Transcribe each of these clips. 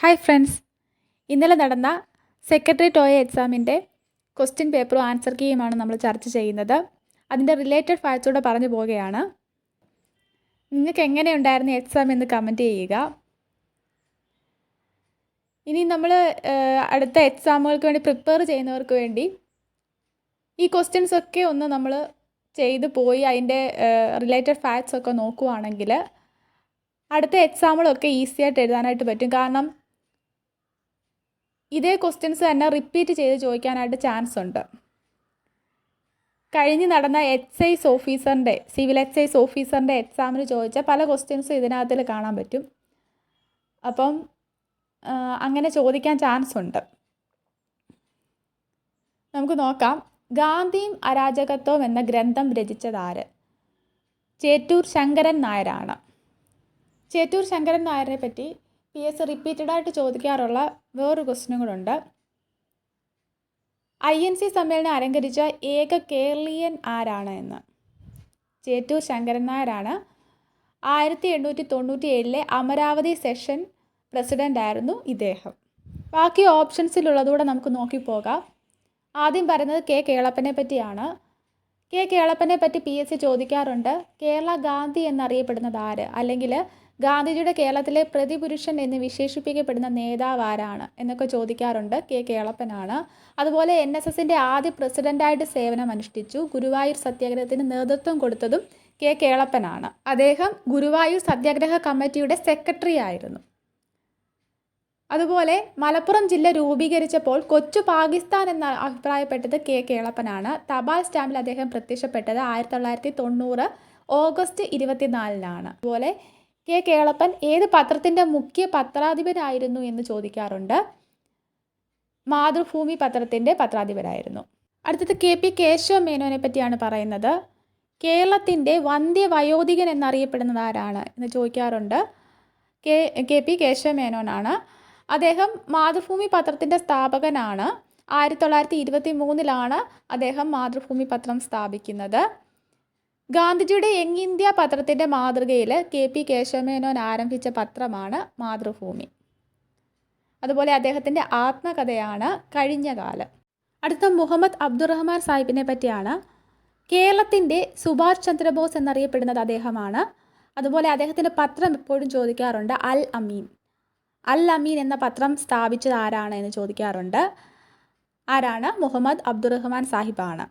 Hi friends, ഇന്നലെ നടന്ന secretariat OA എക്സാമിൻ്റെ ക്വസ്റ്റ്യൻ പേപ്പറും ആൻസർ കീയുമാണ് നമ്മൾ ചർച്ച ചെയ്യുന്നത്. അതിൻ്റെ റിലേറ്റഡ് ഫാക്ട്സ് കൂടെ പറഞ്ഞു പോവുകയാണ്. നിങ്ങൾക്ക് എങ്ങനെയുണ്ടായിരുന്നു എക്സാം എന്ന് കമൻറ്റ് ചെയ്യുക. ഇനി നമ്മൾ അടുത്ത എക്സാമുകൾക്ക് വേണ്ടി പ്രിപ്പയർ ചെയ്യുന്നവർക്ക് വേണ്ടി ഈ ക്വസ്റ്റ്യൻസ് ഒക്കെ ഒന്ന് നമ്മൾ ചെയ്ത് പോയി അതിൻ്റെ റിലേറ്റഡ് ഫാക്ട്സ് ഒക്കെ നോക്കുവാണെങ്കിൽ അടുത്ത എക്സാമുകളൊക്കെ ഈസി ആയിട്ട് എഴുതാനായിട്ട് പറ്റും. കാരണം ഇതേ ക്വസ്റ്റ്യൻസ് തന്നെ റിപ്പീറ്റ് ചെയ്ത് ചോദിക്കാനായിട്ട് ചാൻസ് ഉണ്ട്. കഴിഞ്ഞ് നടന്ന സിവിൽ എക്സൈസ് ഓഫീസറിൻ്റെ എക്സാമിന് ചോദിച്ച പല ക്വസ്റ്റ്യൻസും ഇതിനകത്തിൽ കാണാൻ പറ്റും. അപ്പം അങ്ങനെ ചോദിക്കാൻ ചാൻസ് ഉണ്ട്. നമുക്ക് നോക്കാം. ഗാന്ധിയും അരാജകത്വവും എന്ന ഗ്രന്ഥം രചിച്ചതാര്? ചേറ്റൂർ ശങ്കരൻ നായരാണ്. ചേറ്റൂർ ശങ്കരൻ നായരെ പറ്റി PSC റിപ്പീറ്റഡായിട്ട് ചോദിക്കാറുള്ള വേറൊരു ക്വസ്റ്റ്യനും കൂടെ. INC സമ്മേളനം അലങ്കരിച്ച ഏക കേരളീയൻ ആരാണ് എന്ന്. ചേറ്റൂർ ശങ്കരൻ നായരാണ്. 1897 അമരാവതി സെഷൻ പ്രസിഡൻ്റ് ആയിരുന്നു ഇദ്ദേഹം. ബാക്കി ഓപ്ഷൻസിലുള്ളതുകൂടെ നമുക്ക് നോക്കിപ്പോകാം. ആദ്യം പറയുന്നത് K കേളപ്പനെ പറ്റിയാണ്. K കേളപ്പനെ പറ്റി PSC ചോദിക്കാറുണ്ട്. കേരള ഗാന്ധി എന്നറിയപ്പെടുന്നത് ആര്, അല്ലെങ്കിൽ ഗാന്ധിജിയുടെ കേരളത്തിലെ പ്രതിപുരുഷൻ എന്ന് വിശേഷിപ്പിക്കപ്പെടുന്ന നേതാവ് ആരാണ് എന്നൊക്കെ ചോദിക്കാറുണ്ട്. K കേളപ്പനാണ്. അതുപോലെ NSSൻ്റെ ആദ്യ പ്രസിഡൻ്റായിട്ട് സേവനമനുഷ്ഠിച്ചു. ഗുരുവായൂർ സത്യാഗ്രഹത്തിന് നേതൃത്വം കൊടുത്തതും K കേളപ്പനാണ്. അദ്ദേഹം ഗുരുവായൂർ സത്യാഗ്രഹ കമ്മിറ്റിയുടെ സെക്രട്ടറി ആയിരുന്നു. അതുപോലെ മലപ്പുറം ജില്ല രൂപീകരിച്ചപ്പോൾ കൊച്ചു പാകിസ്ഥാൻ എന്ന് അഭിപ്രായപ്പെട്ടത് K കേളപ്പനാണ്. തപാൽ സ്റ്റാമ്പിൽ അദ്ദേഹം പ്രത്യക്ഷപ്പെട്ടത് 1990 ഓഗസ്റ്റ് 24-നാണ്. അതുപോലെ K കേളപ്പൻ ഏത് പത്രത്തിൻ്റെ മുഖ്യ പത്രാധിപരായിരുന്നു എന്ന് ചോദിക്കാറുണ്ട്. മാതൃഭൂമി പത്രത്തിൻ്റെ പത്രാധിപരായിരുന്നു. അടുത്തത് KP കേശവ മേനോനെ പറ്റിയാണ് പറയുന്നത്. കേരളത്തിൻ്റെ വന്ധ്യവയോധികൻ എന്നറിയപ്പെടുന്നത് ആരാണ് എന്ന് ചോദിക്കാറുണ്ട്. KP കേശവ മേനോനാണ്. അദ്ദേഹം മാതൃഭൂമി പത്രത്തിൻ്റെ സ്ഥാപകനാണ്. 1923 അദ്ദേഹം മാതൃഭൂമി പത്രം സ്ഥാപിക്കുന്നത്. ഗാന്ധിജിയുടെ യങ് ഇന്ത്യ പത്രത്തിൻ്റെ മാതൃകയിൽ KP കേശവ മേനോൻ ആരംഭിച്ച പത്രമാണ് മാതൃഭൂമി. അതുപോലെ അദ്ദേഹത്തിൻ്റെ ആത്മകഥയാണ് കഴിഞ്ഞകാലം. അടുത്ത മുഹമ്മദ് അബ്ദുറഹ്മാൻ സാഹിബിനെ പറ്റിയാണ്. കേരളത്തിൻ്റെ സുഭാഷ് ചന്ദ്രബോസ് എന്നറിയപ്പെടുന്നത് അദ്ദേഹമാണ്. അതുപോലെ അദ്ദേഹത്തിൻ്റെ പത്രം എപ്പോഴും ചോദിക്കാറുണ്ട് അൽ അമീൻ. അൽ അമീൻ എന്ന പത്രം സ്ഥാപിച്ചത് ആരാണ് എന്ന് ചോദിക്കാറുണ്ട്. ആരാണ്? മുഹമ്മദ് അബ്ദുറഹ്മാൻ സാഹിബാണ്.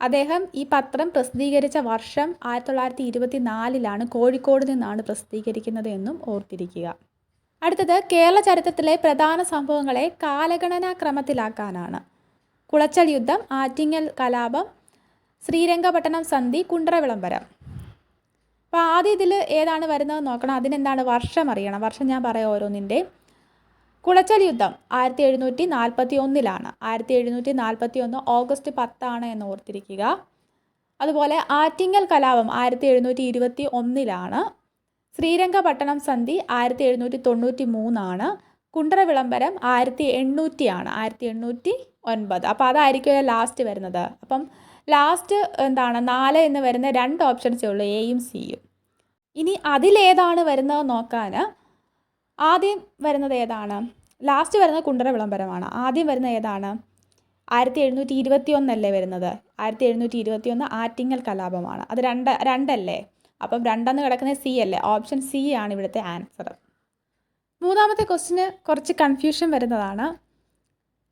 അദ്ദേഹം ഈ പത്രം പ്രസിദ്ധീകരിച്ച വർഷം 1924 കോഴിക്കോട് നിന്നാണ് പ്രസിദ്ധീകരിക്കുന്നത് എന്നും ഓർത്തിരിക്കുക. അടുത്തത് കേരള ചരിത്രത്തിലെ പ്രധാന സംഭവങ്ങളെ കാലഗണനാ ക്രമത്തിലാക്കാനാണ്. കുളച്ചൽ യുദ്ധം, ആറ്റിങ്ങൽ കലാപം, ശ്രീരംഗപട്ടണം സന്ധി, കുണ്ടറ വിളംബരം. അപ്പോൾ ആദ്യം ഇതിൽ ഏതാണ് വരുന്നത് നോക്കണം. അതിനെന്താണ് വർഷം അറിയണം. വർഷം ഞാൻ പറയാം ഓരോന്നിൻ്റെ. കുളച്ചൽ യുദ്ധം 1741 1741 ഓഗസ്റ്റ് 10 എന്ന് ഓർത്തിരിക്കുക. അതുപോലെ ആറ്റിങ്ങൽ കലാപം 1721 ശ്രീരംഗപട്ടണം സന്ധി 1793 കുണ്ടറ വിളംബരം 1800 1809. അപ്പോൾ അതായിരിക്കും ലാസ്റ്റ് വരുന്നത്. അപ്പം ലാസ്റ്റ് 4 എന്ന് വരുന്ന 2 ഓപ്ഷൻസേ ഉള്ളൂ, എയും സിയും. ഇനി അതിലേതാണ് വരുന്നത് നോക്കാൻ ആദ്യം വരുന്നത് ഏതാണ്? ലാസ്റ്റ് വരുന്നത് കുണ്ടറ വിളംബരമാണ്. ആദ്യം വരുന്നത് ഏതാണ്? 1721 വരുന്നത്. 1721 ആറ്റിങ്ങൽ കലാപമാണ്. അത് രണ്ടല്ലേ? അപ്പം 2 കിടക്കുന്നത് സി അല്ലേ? ഓപ്ഷൻ സി ആണ് ഇവിടുത്തെ ആൻസർ. മൂന്നാമത്തെ ക്വസ്റ്റിന് കുറച്ച് കൺഫ്യൂഷൻ വരുന്നതാണ്.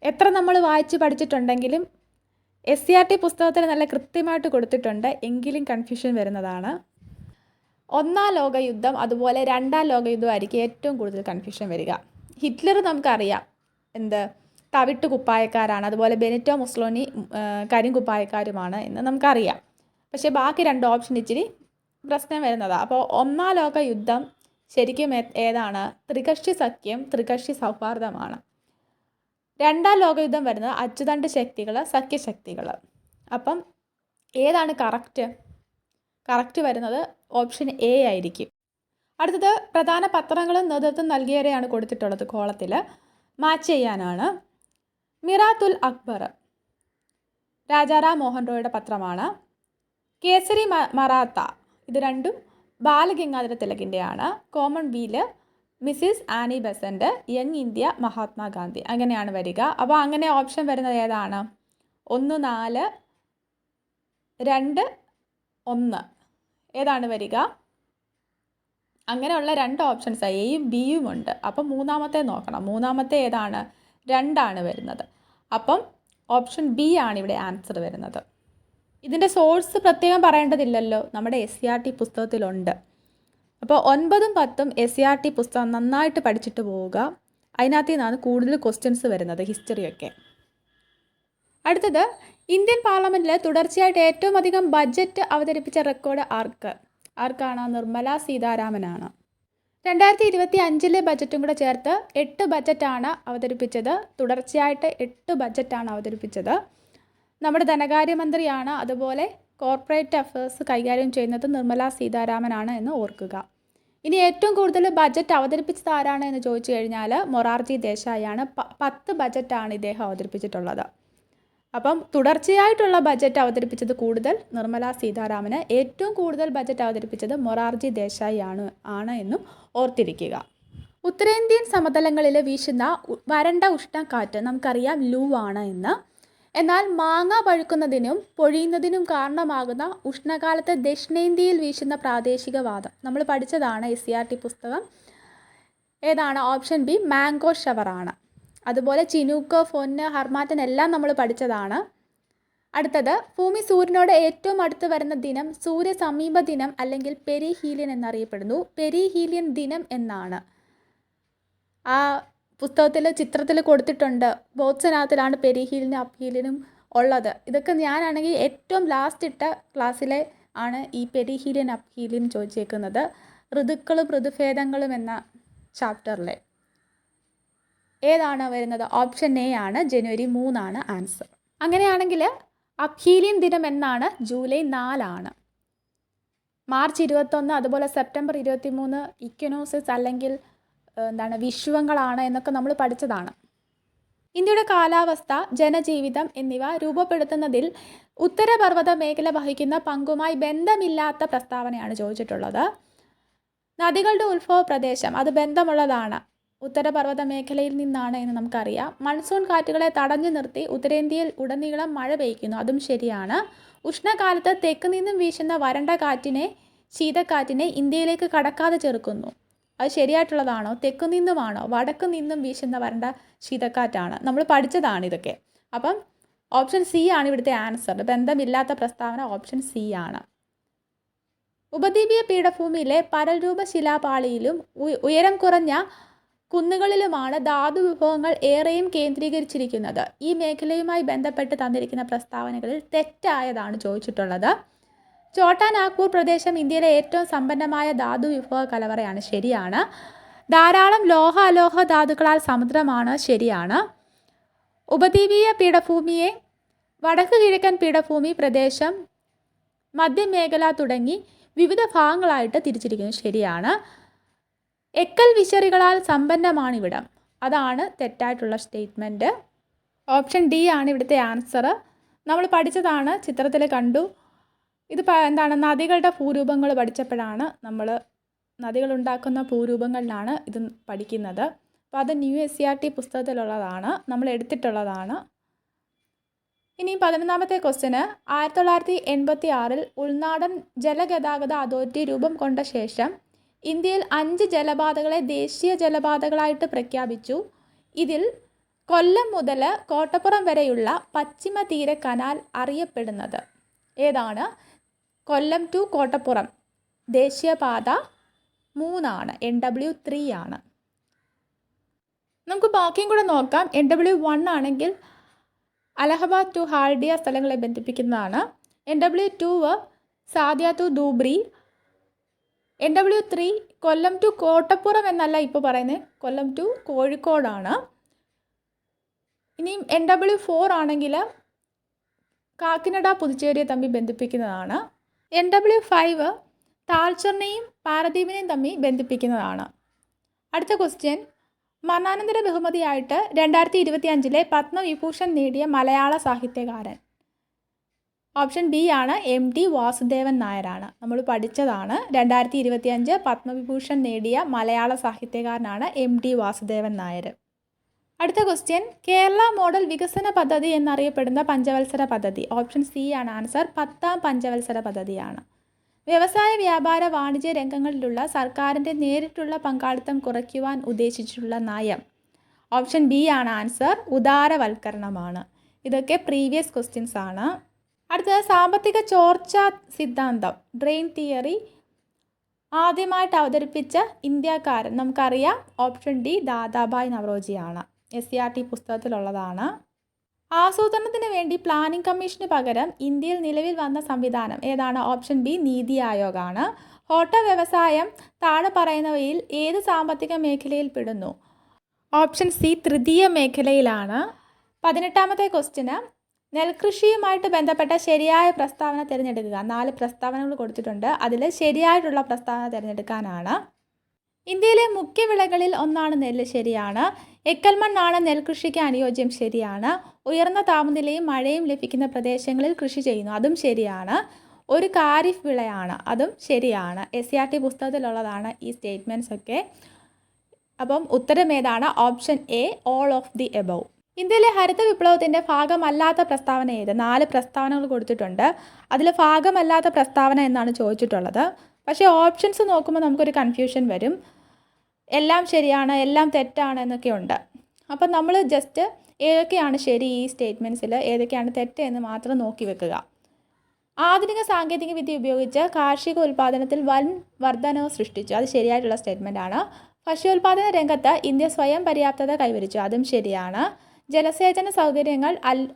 എത്ര നമ്മൾ വായിച്ച് പഠിച്ചിട്ടുണ്ടെങ്കിലും SCERT പുസ്തകത്തിൽ നല്ല കൃത്യമായിട്ട് കൊടുത്തിട്ടുണ്ട്, എങ്കിലും കൺഫ്യൂഷൻ വരുന്നതാണ്. ഒന്നാം ലോകയുദ്ധം അതുപോലെ രണ്ടാം ലോകയുദ്ധമായിരിക്കും ഏറ്റവും കൂടുതൽ കൺഫ്യൂഷൻ വരിക. ഹിറ്റ്ലർ നമുക്കറിയാം തവിട്ട് കുപ്പായക്കാരാണ്. അതുപോലെ ബെനിറ്റോ മുസ്സോളിനി കരിങ്കുപ്പായക്കാരുമാണ് എന്ന് നമുക്കറിയാം. പക്ഷേ ബാക്കി 2 ഓപ്ഷൻ ഇച്ചിരി പ്രശ്നം വരുന്നതാണ്. അപ്പോൾ ഒന്നാം ലോക യുദ്ധം ശരിക്കും ഏതാണ്? ത്രികക്ഷി സഖ്യം, ത്രികക്ഷി സൗഹാർദ്ദമാണ്. രണ്ടാം ലോകയുദ്ധം വരുന്നത് അച്ചുതണ്ട് ശക്തികൾ, സഖ്യശക്തികൾ. അപ്പം ഏതാണ് കറക്റ്റ് വരുന്നത്? ഓപ്ഷൻ എ ആയിരിക്കും. അടുത്തത് പ്രധാന പത്രങ്ങളും നേതൃത്വം നൽകിയവരെയാണ് കൊടുത്തിട്ടുള്ളത് കോളത്തിൽ. മാച്ച് ചെയ്യാനാണ്. മിറാത്തുൽ അക്ബർ രാജാറാം മോഹൻ റോയുടെ പത്രമാണ്. കേസരി മറാത്ത ഇത് രണ്ടും ബാലഗംഗാധര തിലകിൻ്റെയാണ്. Commonweal Mrs Annie Besant, young India Mahatma Gandhi, അങ്ങനെയാണ് വരിക. അപ്പോൾ അങ്ങനെ ഓപ്ഷൻ വരുന്നത് ഏതാണ്? 1, 4, 2, 1 ഏതാണ് വരിക? അങ്ങനെയുള്ള 2 ഓപ്ഷൻസ് എയും ബിയും ഉണ്ട്. അപ്പം മൂന്നാമത്തെ നോക്കണം. മൂന്നാമത്തെ ഏതാണ്? 2 വരുന്നത്. അപ്പം ഓപ്ഷൻ ബി ആണ് ഇവിടെ ആൻസർ വരുന്നത്. ഇതിൻ്റെ പ്രത്യേകം പറയേണ്ടതില്ലല്ലോ, നമ്മുടെ SCERT പുസ്തകത്തിലുണ്ട്. അപ്പോൾ 9ഉം 10ഉം SCERT പുസ്തകം നന്നായിട്ട് പഠിച്ചിട്ട് പോവുക. അതിനകത്ത് നിന്നാണ് കൂടുതൽ ക്വസ്റ്റ്യൻസ് വരുന്നത്, ഹിസ്റ്ററിയൊക്കെ. അടുത്തത്, ഇന്ത്യൻ പാർലമെൻറ്റിൽ തുടർച്ചയായിട്ട് ഏറ്റവും അധികം ബഡ്ജറ്റ് അവതരിപ്പിച്ച റെക്കോർഡ് ആർക്കാണ്? നിർമ്മല സീതാരാമനാണ്. 2025 ബജറ്റും കൂടെ ചേർത്ത് 8 ബജറ്റാണ് അവതരിപ്പിച്ചത്. തുടർച്ചയായിട്ട് 8 ബജറ്റാണ് അവതരിപ്പിച്ചത്. നമ്മുടെ ധനകാര്യമന്ത്രിയാണ്. അതുപോലെ കോർപ്പറേറ്റ് അഫയേഴ്സ് കൈകാര്യം ചെയ്യുന്നത് നിർമ്മല സീതാരാമനാണ് എന്ന് ഓർക്കുക. ഇനി ഏറ്റവും കൂടുതൽ ബജറ്റ് അവതരിപ്പിച്ചത് ആരാണ് എന്ന് ചോദിച്ചു കഴിഞ്ഞാൽ മൊറാർജി ദേശായിയാണ്. 10 ബജറ്റാണ് ഇദ്ദേഹം അവതരിപ്പിച്ചിട്ടുള്ളത്. അപ്പം തുടർച്ചയായിട്ടുള്ള ബജറ്റ് അവതരിപ്പിച്ചത് കൂടുതൽ നിർമ്മല സീതാരാമന്, ഏറ്റവും കൂടുതൽ ബജറ്റ് അവതരിപ്പിച്ചത് മൊറാർജി ദേശായി ആണ് എന്നും ഓർത്തിരിക്കുക. ഉത്തരേന്ത്യൻ സമതലങ്ങളിൽ വീശുന്ന വരണ്ട ഉഷ്ണക്കാറ്റ് നമുക്കറിയാം ലൂ ആണ് എന്ന്. എന്നാൽ മാങ്ങ പഴുക്കുന്നതിനും പൊഴിയുന്നതിനും കാരണമാകുന്ന ഉഷ്ണകാലത്ത് ദക്ഷിണേന്ത്യയിൽ വീശുന്ന പ്രാദേശിക വാദം നമ്മൾ പഠിച്ചതാണ്. SCERT പുസ്തകം ഏതാണ്? ഓപ്ഷൻ ബി മാംഗോ ഷവറാണ്. അതുപോലെ ചിനൂക്ക്, ഫൊന്ന്, ഹർമാറ്റൻ എല്ലാം നമ്മൾ പഠിച്ചതാണ്. അടുത്തത്, ഭൂമി സൂര്യനോട് ഏറ്റവും അടുത്ത് വരുന്ന ദിനം സൂര്യ സമീപ ദിനം അല്ലെങ്കിൽ പെരിഹീലിയൻ എന്നറിയപ്പെടുന്നു. പെരിഹീലിയൻ ദിനം എന്നാണ് ആ പുസ്തകത്തിൽ ചിത്രത്തിൽ കൊടുത്തിട്ടുണ്ട്. ബോക്സിനകത്തിലാണ് പെരിഹീലിയനും അപ്ഹീലിയനും ഉള്ളത്. ഇതൊക്കെ ഞാനാണെങ്കിൽ ഏറ്റവും ലാസ്റ്റ് ഇട്ട ക്ലാസ്സിലെ ആണ് ഈ പെരിഹീലിയൻ അപ്ഹീലിയൻ ചോദിച്ചേക്കുന്നത്. ഋതുക്കളും ഋതുഭേദങ്ങളും എന്ന ചാപ്റ്ററിലെ ഏതാണ് വരുന്നത്? ഓപ്ഷൻ എ ആണ്. ജനുവരി 3 ആൻസർ. അങ്ങനെയാണെങ്കിൽ അപ്ഹീലിയൻ ദിനം എന്നാണ്? ജൂലൈ 4. മാർച്ച് 21, അതുപോലെ സെപ്റ്റംബർ 23 ഇക്വിനോസിസ് അല്ലെങ്കിൽ വിഷുവങ്ങളാണ് എന്നൊക്കെ നമ്മൾ പഠിച്ചതാണ്. ഇന്ത്യയുടെ കാലാവസ്ഥ, ജനജീവിതം എന്നിവ രൂപപ്പെടുത്തുന്നതിൽ ഉത്തരപർവ്വത മേഖല വഹിക്കുന്ന പങ്കുമായി ബന്ധമില്ലാത്ത പ്രസ്താവനയാണ് ചോദിച്ചിട്ടുള്ളത്. നദികളുടെ ഉത്ഭവ പ്രദേശം അത് ബന്ധമുള്ളതാണ്, ഉത്തരപർവ്വത മേഖലയിൽ നിന്നാണ് എന്ന് നമുക്കറിയാം. മൺസൂൺ കാറ്റുകളെ തടഞ്ഞു നിർത്തി ഉത്തരേന്ത്യയിൽ ഉടനീളം മഴ പെയ്യ്ക്കുന്നു, അതും ശരിയാണ്. ഉഷ്ണകാലത്ത് തെക്ക് നിന്നും വീശുന്ന വരണ്ട കാറ്റിനെ, ശീതക്കാറ്റിനെ ഇന്ത്യയിലേക്ക് കടക്കാതെ ചെറുക്കുന്നു, അത് ശരിയായിട്ടുള്ളതാണോ? തെക്കു നിന്നുമാണോ? വടക്കു നിന്നും വീശുന്ന വരണ്ട ശീതക്കാറ്റാണ്. നമ്മൾ പഠിച്ചതാണ് ഇതൊക്കെ. അപ്പം ഓപ്ഷൻ സി ആണ് ഇവിടുത്തെ ആൻസർ. ബന്ധമില്ലാത്ത പ്രസ്താവന ഓപ്ഷൻ സി ആണ്. ഉപദ്വീപീയ പീഠഭൂമിയിലെ പരൽരൂപ ശിലാപാളിയിലും ഉയരം കുറഞ്ഞ കുന്നുകളിലുമാണ് ധാതു വിഭവങ്ങൾ ഏറെയും കേന്ദ്രീകരിച്ചിരിക്കുന്നത്. ഈ മേഖലയുമായി ബന്ധപ്പെട്ട് തന്നിരിക്കുന്ന പ്രസ്താവനകളിൽ തെറ്റായതാണ് ചോദിച്ചിട്ടുള്ളത്. ഛോട്ടാ നാഗ്പൂർ പ്രദേശം ഇന്ത്യയിലെ ഏറ്റവും സമ്പന്നമായ ധാതു വിഭവ കലവറയാണ്, ശരിയാണ്. ധാരാളം ലോഹ അലോഹ ധാതുക്കളാൽ സമുദ്രമാണ്, ശരിയാണ്. ഉപദ്വീപീയ പീഠഭൂമിയെ വടക്ക് കിഴക്കൻ പീഠഭൂമി പ്രദേശം, മധ്യമേഖല തുടങ്ങി വിവിധ ഭാഗങ്ങളായിട്ട് തിരിച്ചിരിക്കുന്നു, ശരിയാണ്. എക്കൽ വിശറികളാൽ സമ്പന്നമാണിവിടം, അതാണ് തെറ്റായിട്ടുള്ള സ്റ്റേറ്റ്മെൻറ്റ്. ഓപ്ഷൻ ഡി ആണ് ഇവിടുത്തെ ആൻസർ. നമ്മൾ പഠിച്ചതാണ്, ചിത്രത്തിൽ കണ്ടു. ഇത് നദികളുടെ ഭൂരൂപങ്ങൾ പഠിച്ചപ്പോഴാണ് നമ്മൾ നദികളുണ്ടാക്കുന്ന ഭൂരൂപങ്ങളിലാണ് ഇത് പഠിക്കുന്നത്. അപ്പോൾ അത് ന്യൂ SCERT പുസ്തകത്തിലുള്ളതാണ്, നമ്മൾ എടുത്തിട്ടുള്ളതാണ്. ഇനി 11ാമത്തെ ക്വസ്റ്റ്യന്, 1986 ഉൾനാടൻ ജലഗതാഗത അതോറിറ്റി രൂപം കൊണ്ട ശേഷം ഇന്ത്യയിൽ 5 ജലപാതകളെ ദേശീയ ജലപാതകളായിട്ട് പ്രഖ്യാപിച്ചു. ഇതിൽ കൊല്ലം മുതൽ കോട്ടപ്പുറം വരെയുള്ള പശ്ചിമ തീര കനാൽ അറിയപ്പെടുന്നത് ഏതാണ്? കൊല്ലം ടു കോട്ടപ്പുറം ദേശീയപാത 3 NW3 ആണ്. നമുക്ക് ബാക്കിയും കൂടെ നോക്കാം. NW1 ആണെങ്കിൽ അലഹബാദ് ടു ഹാൽഡിയ സ്ഥലങ്ങളെ ബന്ധിപ്പിക്കുന്നതാണ്. NW2 Sadiya to Dhubri. NW3 Kollam to Kottappuram എന്നല്ല ഇപ്പോൾ പറയുന്നത്, കൊല്ലം ടു കോഴിക്കോടാണ്. ഇനിയും NW4 ആണെങ്കിൽ കാക്കിനഡ പുതുച്ചേരിയെ തമ്മിൽ ബന്ധിപ്പിക്കുന്നതാണ്. NW5 താൽച്ചറിനെയും പാരദ്വീപിനെയും തമ്മിൽ ബന്ധിപ്പിക്കുന്നതാണ്. അടുത്ത ക്വസ്റ്റ്യൻ, മരണാനന്തര ബഹുമതിയായിട്ട് 2025 പത്മവിഭൂഷൺ നേടിയ മലയാള സാഹിത്യകാരൻ ഓപ്ഷൻ ബി ആണ് MT വാസുദേവൻ നായരാണ്. നമ്മൾ പഠിച്ചതാണ്. 2025 പത്മവിഭൂഷൺ നേടിയ മലയാള സാഹിത്യകാരനാണ് MT വാസുദേവൻ നായർ. അടുത്ത ക്വസ്റ്റ്യൻ, കേരള മോഡൽ വികസന പദ്ധതി എന്നറിയപ്പെടുന്ന പഞ്ചവത്സര പദ്ധതി. ഓപ്ഷൻ സി ആണ് ആൻസർ. 10ാം പഞ്ചവത്സര പദ്ധതിയാണ്. വ്യവസായ വ്യാപാര വാണിജ്യ രംഗങ്ങളിലുള്ള സർക്കാരിൻ്റെ നേരിട്ടുള്ള പങ്കാളിത്തം കുറയ്ക്കുവാൻ ഉദ്ദേശിച്ചിട്ടുള്ള നയം. ഓപ്ഷൻ ബി ആണ് ആൻസർ. ഉദാരവൽക്കരണമാണ്. ഇതൊക്കെ പ്രീവിയസ് ക്വസ്റ്റ്യൻസ് ആണ്. അടുത്തത്, സാമ്പത്തിക ചോർച്ച സിദ്ധാന്തം ഡ്രെയിൻ തിയറി ആദ്യമായിട്ട് അവതരിപ്പിച്ച ഇന്ത്യക്കാരൻ. നമുക്കറിയാം ഓപ്ഷൻ ഡി ദാദാഭായ് നവറോജിയാണ്. SCERT പുസ്തകത്തിലുള്ളതാണ്. ആസൂത്രണത്തിന് വേണ്ടി പ്ലാനിംഗ് കമ്മീഷന് പകരം ഇന്ത്യയിൽ നിലവിൽ വന്ന സംവിധാനം ഏതാണ്? ഓപ്ഷൻ ബി നീതി ആയോഗാണ്. ഹോട്ടൽ വ്യവസായം താഴെ പറയുന്നവയിൽ ഏത് സാമ്പത്തിക മേഖലയിൽ പെടുന്നു? ഓപ്ഷൻ സി തൃതീയ മേഖലയിലാണ്. 18ാമത്തെ ക്വസ്റ്റ്യന്, നെൽകൃഷിയുമായിട്ട് ബന്ധപ്പെട്ട ശരിയായ പ്രസ്താവന തിരഞ്ഞെടുക്കുക. 4 പ്രസ്താവനകൾ കൊടുത്തിട്ടുണ്ട്. അതിൽ ശരിയായിട്ടുള്ള പ്രസ്താവന തിരഞ്ഞെടുക്കാനാണ്. ഇന്ത്യയിലെ മുഖ്യ വിളകളിൽ ഒന്നാണ് നെല്ല്. ശരിയാണ്. എക്കൽ മണ്ണാണ് നെൽകൃഷിക്ക് അനുയോജ്യം. ശരിയാണ്. ഉയർന്ന താപനിലയും മഴയും ലഭിക്കുന്ന പ്രദേശങ്ങളിൽ കൃഷി ചെയ്യുന്നു. അതും ശരിയാണ്. ഒരു ഖാരിഫ് വിളയാണ്. അതും ശരിയാണ്. SCERT പുസ്തകത്തിലുള്ളതാണ് ഈ സ്റ്റേറ്റ്മെൻറ്റ്സ് ഒക്കെ. അപ്പം ഉത്തരം ഏതാണ്? Option A all of the above. ഇന്ത്യയിലെ ഹരിത വിപ്ലവത്തിൻ്റെ ഭാഗമല്ലാത്ത പ്രസ്താവന ഏത്? 4 പ്രസ്താവനകൾ കൊടുത്തിട്ടുണ്ട്. അതിൽ ഭാഗമല്ലാത്ത പ്രസ്താവന എന്നാണ് ചോദിച്ചിട്ടുള്ളത്. പക്ഷേ ഓപ്ഷൻസ് നോക്കുമ്പോൾ നമുക്കൊരു കൺഫ്യൂഷൻ വരും. എല്ലാം ശരിയാണ്, എല്ലാം തെറ്റാണ് എന്നൊക്കെ ഉണ്ട്. അപ്പം നമ്മൾ ജസ്റ്റ് ഏതൊക്കെയാണ് ശരി ഈ സ്റ്റേറ്റ്മെൻറ്റ്സിൽ, ഏതൊക്കെയാണ് തെറ്റ് എന്ന് മാത്രം നോക്കി വെക്കുക. ആധുനിക സാങ്കേതിക വിദ്യ ഉപയോഗിച്ച് കാർഷിക ഉൽപ്പാദനത്തിൽ വൻ വർധനവ് സൃഷ്ടിച്ചു. അത് ശരിയായിട്ടുള്ള സ്റ്റേറ്റ്മെൻ്റ് ആണ്. ഭക്ഷ്യോൽപാദന രംഗത്ത് ഇന്ത്യ സ്വയം പര്യാപ്തത കൈവരിച്ചു. അതും ശരിയാണ്. ജലസേചന സൗകര്യങ്ങൾ,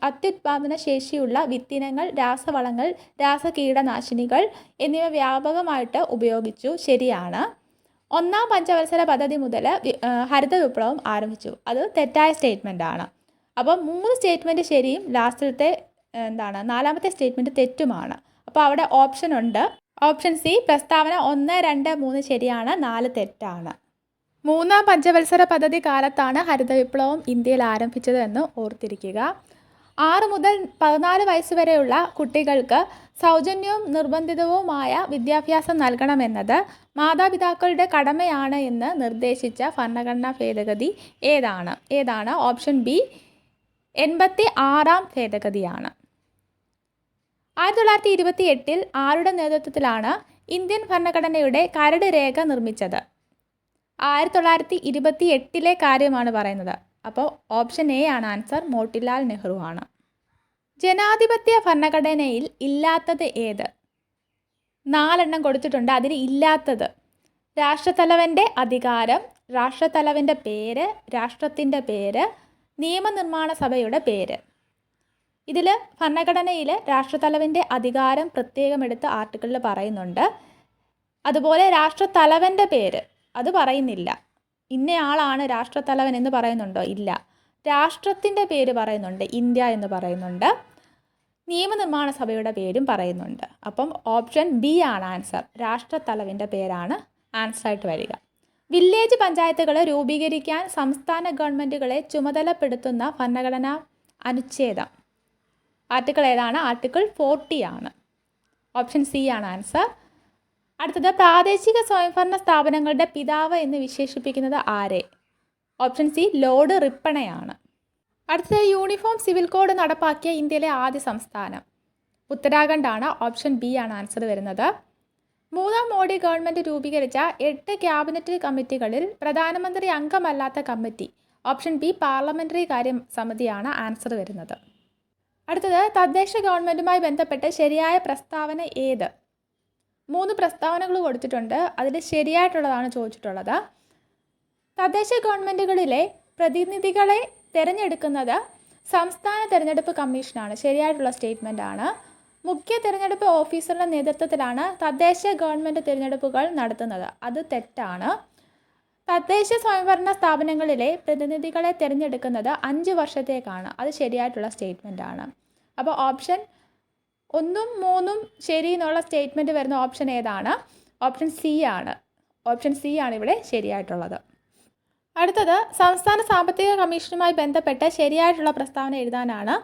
അത്യുത്പാദന ശേഷിയുള്ള വിത്തിനങ്ങൾ, രാസവളങ്ങൾ, രാസകീടനാശിനികൾ എന്നിവ വ്യാപകമായിട്ട് ഉപയോഗിച്ചു. ശരിയാണ്. 1ാം പഞ്ചവത്സര പദ്ധതി മുതൽ ഹരിത വിപ്ലവം ആരംഭിച്ചു. അത് തെറ്റായ സ്റ്റേറ്റ്മെൻ്റ് ആണ്. അപ്പം 3 സ്റ്റേറ്റ്മെൻറ്റ് ശരിയും ലാസ്റ്റിലത്തെ 4ാമത്തെ സ്റ്റേറ്റ്മെൻറ്റ് തെറ്റുമാണ്. അപ്പോൾ അവിടെ ഓപ്ഷൻ ഉണ്ട്. ഓപ്ഷൻ സി പ്രസ്താവന 1, 2, 3 ശരിയാണ്, 4 തെറ്റാണ്. 3ാം പഞ്ചവത്സര പദ്ധതി കാലത്താണ് ഹരിത വിപ്ലവം ഇന്ത്യയിൽ ആരംഭിച്ചത് എന്ന് ഓർത്തിരിക്കുക. 6 മുതൽ 14 വയസ്സ് വരെയുള്ള കുട്ടികൾക്ക് സൗജന്യവും നിർബന്ധിതവുമായ വിദ്യാഭ്യാസം നൽകണമെന്നത് മാതാപിതാക്കളുടെ കടമയാണ് എന്ന് നിർദ്ദേശിച്ച ഭരണഘടനാ ഭേദഗതി ഏതാണ്? Option B 86ാം ഭേദഗതിയാണ്. 1928 ആരുടെ നേതൃത്വത്തിലാണ് ഇന്ത്യൻ ഭരണഘടനയുടെ കരട് രേഖ നിർമ്മിച്ചത്? 1928 കാര്യമാണ് പറയുന്നത്. അപ്പോൾ ഓപ്ഷൻ എ ആണ് ആൻസർ. മോട്ടിലാൽ നെഹ്റു ആണ്. ജനാധിപത്യ ഭരണഘടനയിൽ ഇല്ലാത്തത് ഏത്? 4 കൊടുത്തിട്ടുണ്ട്. അതിൽ ഇല്ലാത്തത് രാഷ്ട്രത്തലവൻ്റെ അധികാരം, രാഷ്ട്രത്തലവൻ്റെ പേര്, രാഷ്ട്രത്തിൻ്റെ പേര്, നിയമനിർമ്മാണ സഭയുടെ പേര്. ഇതിൽ ഭരണഘടനയിൽ രാഷ്ട്രത്തലവൻ്റെ അധികാരം പ്രത്യേകം എടുത്ത് ആർട്ടിക്കിളിൽ പറയുന്നുണ്ട്. അതുപോലെ രാഷ്ട്രത്തലവൻ്റെ പേര് അത് പറയുന്നില്ല. ഇന്നയാളാണ് രാഷ്ട്രത്തലവൻ എന്ന് പറയുന്നുണ്ടോ? ഇല്ല. രാഷ്ട്രത്തിൻ്റെ പേര് പറയുന്നുണ്ട്, ഇന്ത്യ എന്ന് പറയുന്നുണ്ട്. നിയമനിർമ്മാണ സഭയുടെ പേരും പറയുന്നുണ്ട്. അപ്പം ഓപ്ഷൻ ബി ആണ് ആൻസർ. രാഷ്ട്രത്തലവൻ്റെ പേരാണ് ആൻസറായിട്ട് വരിക. വില്ലേജ് പഞ്ചായത്തുകളെ രൂപീകരിക്കാൻ സംസ്ഥാന ഗവൺമെൻറ്റുകളെ ചുമതലപ്പെടുത്തുന്ന ഭരണഘടനാ അനുച്ഛേദം ആർട്ടിക്കിൾ ഏതാണ്? ആർട്ടിക്കിൾ 40 ആണ്. ഓപ്ഷൻ സി ആണ് ആൻസർ. അടുത്തത്, പ്രാദേശിക സ്വയംഭരണ സ്ഥാപനങ്ങളുടെ പിതാവ് എന്ന് വിശേഷിപ്പിക്കുന്നത് ആരെ? ഓപ്ഷൻ സി ലോർഡ് റിപ്പണയാണ്. അടുത്തത്, യൂണിഫോം സിവിൽ കോഡ് നടപ്പാക്കിയ ഇന്ത്യയിലെ ആദ്യ സംസ്ഥാനം ഉത്തരാഖണ്ഡാണ്. ഓപ്ഷൻ ബി ആണ് ആൻസർ വരുന്നത്. 3ാം മോഡി ഗവൺമെൻറ് രൂപീകരിച്ച 8 ക്യാബിനറ്റ് കമ്മിറ്റികളിൽ പ്രധാനമന്ത്രി അംഗമല്ലാത്ത കമ്മിറ്റി. ഓപ്ഷൻ ബി പാർലമെൻ്ററി കാര്യ സമിതിയാണ് ആൻസർ വരുന്നത്. അടുത്തത്, തദ്ദേശ ഗവൺമെൻറ്റുമായി ബന്ധപ്പെട്ട് ശരിയായ പ്രസ്താവന ഏത്? 3 പ്രസ്താവനകൾ കൊടുത്തിട്ടുണ്ട്. അതിൽ ശരിയായിട്ടുള്ളതാണ് ചോദിച്ചിട്ടുള്ളത്. തദ്ദേശ ഗവൺമെൻറ്റുകളിലെ പ്രതിനിധികളെ തിരഞ്ഞെടുക്കുന്നത് സംസ്ഥാന തിരഞ്ഞെടുപ്പ് കമ്മീഷനാണ്. ശരിയായിട്ടുള്ള സ്റ്റേറ്റ്മെൻ്റ് ആണ്. മുഖ്യ തിരഞ്ഞെടുപ്പ് ഓഫീസറുടെ നേതൃത്വത്തിലാണ് തദ്ദേശ ഗവൺമെൻറ് തിരഞ്ഞെടുപ്പുകൾ നടത്തുന്നത്. അത് തെറ്റാണ്. തദ്ദേശ സ്വയംഭരണ സ്ഥാപനങ്ങളിലെ പ്രതിനിധികളെ തിരഞ്ഞെടുക്കുന്നത് 5 വർഷത്തേക്കാണ്. അത് ശരിയായിട്ടുള്ള സ്റ്റേറ്റ്മെൻ്റ് ആണ്. അപ്പോൾ ഓപ്ഷൻ 1, 3 ശരി എന്നുള്ള സ്റ്റേറ്റ്മെൻറ്റ് വരുന്ന ഓപ്ഷൻ ഏതാണ്? ഓപ്ഷൻ സി ആണ്. ഓപ്ഷൻ സി ആണ് ഇവിടെ ശരിയായിട്ടുള്ളത്. അടുത്തത്, സംസ്ഥാന സാമ്പത്തിക കമ്മീഷനുമായി ബന്ധപ്പെട്ട് ശരിയായിട്ടുള്ള പ്രസ്താവന എഴുതാനാണ്.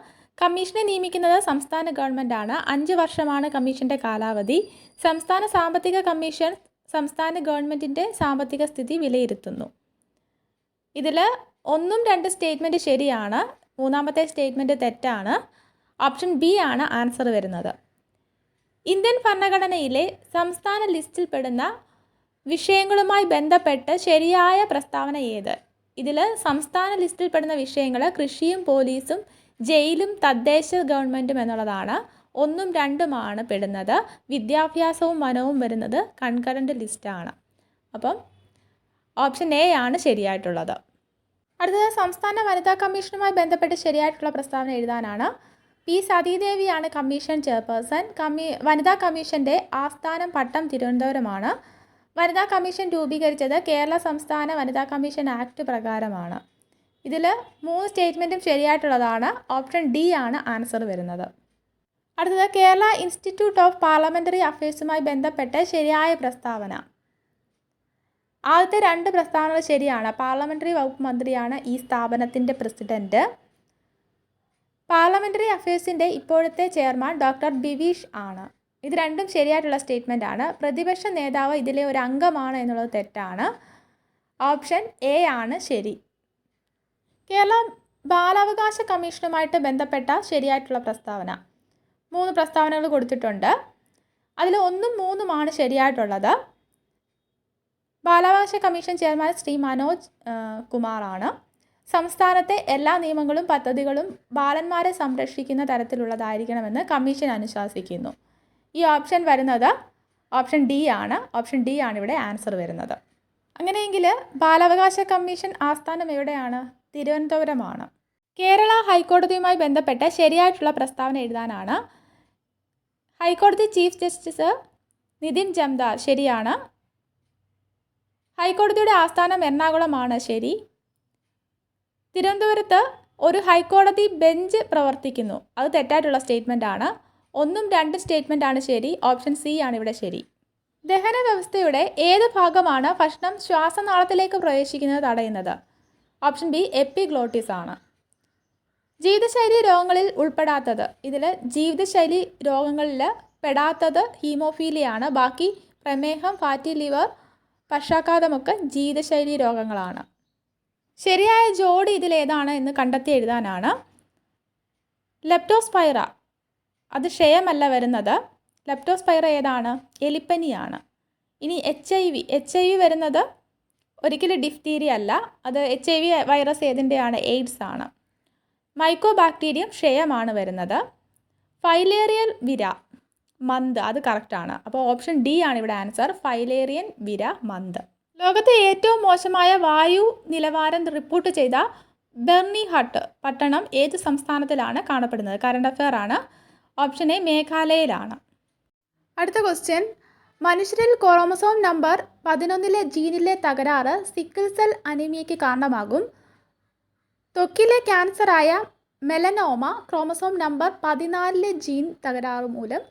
കമ്മീഷനെ നിയമിക്കുന്നത് സംസ്ഥാന ഗവൺമെൻറ്റാണ്. 5 വർഷമാണ് കമ്മീഷൻ്റെ കാലാവധി. സംസ്ഥാന സാമ്പത്തിക കമ്മീഷൻ സംസ്ഥാന ഗവൺമെൻറ്റിൻ്റെ സാമ്പത്തിക സ്ഥിതി വിലയിരുത്തുന്നു. ഇതിൽ 1ഉം 2 സ്റ്റേറ്റ്മെൻറ്റ് ശരിയാണ്, 3ാമത്തെ സ്റ്റേറ്റ്മെൻറ്റ് തെറ്റാണ്. ഓപ്ഷൻ ബി ആണ് ആൻസർ വരുന്നത്. ഇന്ത്യൻ ഭരണഘടനയിലെ സംസ്ഥാന ലിസ്റ്റിൽപ്പെടുന്ന വിഷയങ്ങളുമായി ബന്ധപ്പെട്ട് ശരിയായ പ്രസ്താവന ഏത്? ഇതിൽ സംസ്ഥാന ലിസ്റ്റിൽപ്പെടുന്ന വിഷയങ്ങൾ കൃഷിയും പോലീസും ജയിലും തദ്ദേശ ഗവൺമെൻറ്റും എന്നുള്ളതാണ്. 1ഉം 2ഉമാണ് പെടുന്നത്. വിദ്യാഭ്യാസവും വനവും വരുന്നത് കൺകറൻറ്റ് ലിസ്റ്റാണ്. അപ്പം ഓപ്ഷൻ എ ആണ് ശരിയായിട്ടുള്ളത്. അടുത്തത് സംസ്ഥാന വനിതാ കമ്മീഷനുമായി ബന്ധപ്പെട്ട് ശരിയായിട്ടുള്ള പ്രസ്താവന എഴുതാനാണ്. പി സതീദേവിയാണ് കമ്മീഷൻ ചെയർപേഴ്സൺ. വനിതാ കമ്മീഷൻ്റെ ആസ്ഥാനം പട്ടം തിരുവനന്തപുരമാണ്. വനിതാ കമ്മീഷൻ രൂപീകരിച്ചത് കേരള സംസ്ഥാന വനിതാ കമ്മീഷൻ ആക്ട് പ്രകാരമാണ്. ഇതിൽ 3 സ്റ്റേറ്റ്മെൻറ്റും ശരിയായിട്ടുള്ളതാണ്. ഓപ്ഷൻ ഡി ആണ് ആൻസർ വരുന്നത്. അടുത്തത് കേരള ഇൻസ്റ്റിറ്റ്യൂട്ട് ഓഫ് പാർലമെൻ്ററി അഫയേഴ്സുമായി ബന്ധപ്പെട്ട് ശരിയായ പ്രസ്താവന. ആദ്യത്തെ 2 പ്രസ്താവനകൾ ശരിയാണ്. പാർലമെൻ്ററി വകുപ്പ് മന്ത്രിയാണ് ഈ സ്ഥാപനത്തിൻ്റെ പ്രസിഡൻറ്റ്. പാർലമെൻ്ററി അഫയേഴ്സിൻ്റെ ഇപ്പോഴത്തെ ചെയർമാൻ ഡോക്ടർ ബിവീഷ് ആണ്. ഇത് രണ്ടും ശരിയായിട്ടുള്ള സ്റ്റേറ്റ്മെൻ്റ് ആണ്. പ്രതിപക്ഷ നേതാവ് ഇതിലെ ഒരു അംഗമാണ് എന്നുള്ളത് തെറ്റാണ്. ഓപ്ഷൻ എ ആണ് ശരി. കേരള ബാലാവകാശ കമ്മീഷനുമായിട്ട് ബന്ധപ്പെട്ട ശരിയായിട്ടുള്ള പ്രസ്താവന. 3 പ്രസ്താവനകൾ കൊടുത്തിട്ടുണ്ട്. അതിൽ 1ഉം 3ഉമാണ് ശരിയായിട്ടുള്ളത്. ബാലാവകാശ കമ്മീഷൻ ചെയർമാൻ ശ്രീ മനോജ് കുമാറാണ്. സംസ്ഥാനത്തെ എല്ലാ നിയമങ്ങളും പദ്ധതികളും ബാലന്മാരെ സംരക്ഷിക്കുന്ന തരത്തിലുള്ളതായിരിക്കണമെന്ന് കമ്മീഷൻ അനുശാസിക്കുന്നു. ഈ ഓപ്ഷൻ വരുന്നത് ഓപ്ഷൻ ഡി ആണ്. ഓപ്ഷൻ ഡി ആണ് ഇവിടെ ആൻസർ വരുന്നത്. അങ്ങനെയെങ്കിൽ ബാലാവകാശ കമ്മീഷൻ ആസ്ഥാനം എവിടെയാണ്? തിരുവനന്തപുരമാണ്. കേരള ഹൈക്കോടതിയുമായി ബന്ധപ്പെട്ട് ശരിയായിട്ടുള്ള പ്രസ്താവന എഴുതാനാണ്. ഹൈക്കോടതി ചീഫ് ജസ്റ്റിസ് നിതിൻ ജംദാർ ശരിയാണ്. ഹൈക്കോടതിയുടെ ആസ്ഥാനം എറണാകുളമാണ് ശരി. തിരുവനന്തപുരത്ത് ഒരു ഹൈക്കോടതി ബെഞ്ച് പ്രവർത്തിക്കുന്നു. അത് തെറ്റായിട്ടുള്ള സ്റ്റേറ്റ്മെൻ്റ് ആണ്. 1ഉം 2 സ്റ്റേറ്റ്മെൻ്റ് ശരി. ഓപ്ഷൻ സി ആണ് ഇവിടെ ശരി. ദഹന വ്യവസ്ഥയുടെ ഏത് ഭാഗമാണ് ഭക്ഷണം ശ്വാസനാളത്തിലേക്ക് പ്രവേശിക്കുന്നത് തടയുന്നത്? ഓപ്ഷൻ ബി എപ്പിഗ്ലോട്ടിസ് ആണ്. ജീവിതശൈലി രോഗങ്ങളിൽ ഉൾപ്പെടാത്തത്. ഇതിൽ ജീവിതശൈലി രോഗങ്ങളിൽ പെടാത്തത് ഹീമോഫീലിയാണ്. ബാക്കി പ്രമേഹം, ഫാറ്റി ലിവർ, പക്ഷാഘാതമൊക്കെ ജീവിതശൈലി രോഗങ്ങളാണ്. ശരിയായ ജോഡി ഇതിലേതാണ് എന്ന് കണ്ടെത്തി എഴുതാനാണ്. ലെപ്റ്റോസ്പൈറ അത് ക്ഷയമല്ല വരുന്നത്. ലെപ്റ്റോസ്പൈറ ഏതാണ്? എലിപ്പനിയാണ്. ഇനി എച്ച് ഐ വി വരുന്നത് ഒരിക്കലും ഡിഫ്തീരിയ അല്ല. അത് HIV വൈറസ് ഏതിൻ്റെയാണ്? എയ്ഡ്സ് ആണ്. മൈക്കോ ബാക്ടീരിയം ക്ഷയമാണ് വരുന്നത്. ഫൈലേറിയൽ വിര മന്ത് അത് കറക്റ്റാണ്. അപ്പോൾ ഓപ്ഷൻ ഡി ആണ് ഇവിടെ ആൻസർ. ഫൈലേറിയൻ വിര മന്ത്. ലോകത്തെ ഏറ്റവും മോശമായ വായു നിലവാരം റിപ്പോർട്ട് ചെയ്ത ബെർണിഹട്ട് പട്ടണം ഏത് സംസ്ഥാനത്തിലാണ് കാണപ്പെടുന്നത്? കറണ്ട് അഫെയർ ആണ്. ഓപ്ഷൻ എ മേഘാലയയിലാണ്. അടുത്ത ക്വസ്റ്റ്യൻ, മനുഷ്യരിൽ ക്രോമസോം നമ്പർ 11 ജീനിലെ തകരാറ് സിക്കിൾ സെൽ അനീമിയയ്ക്ക് കാരണമാകും. ത്വക്കിലെ ക്യാൻസറായ മെലനോമ ക്രോമസോം നമ്പർ 14 ജീൻ തകരാറ് മൂലം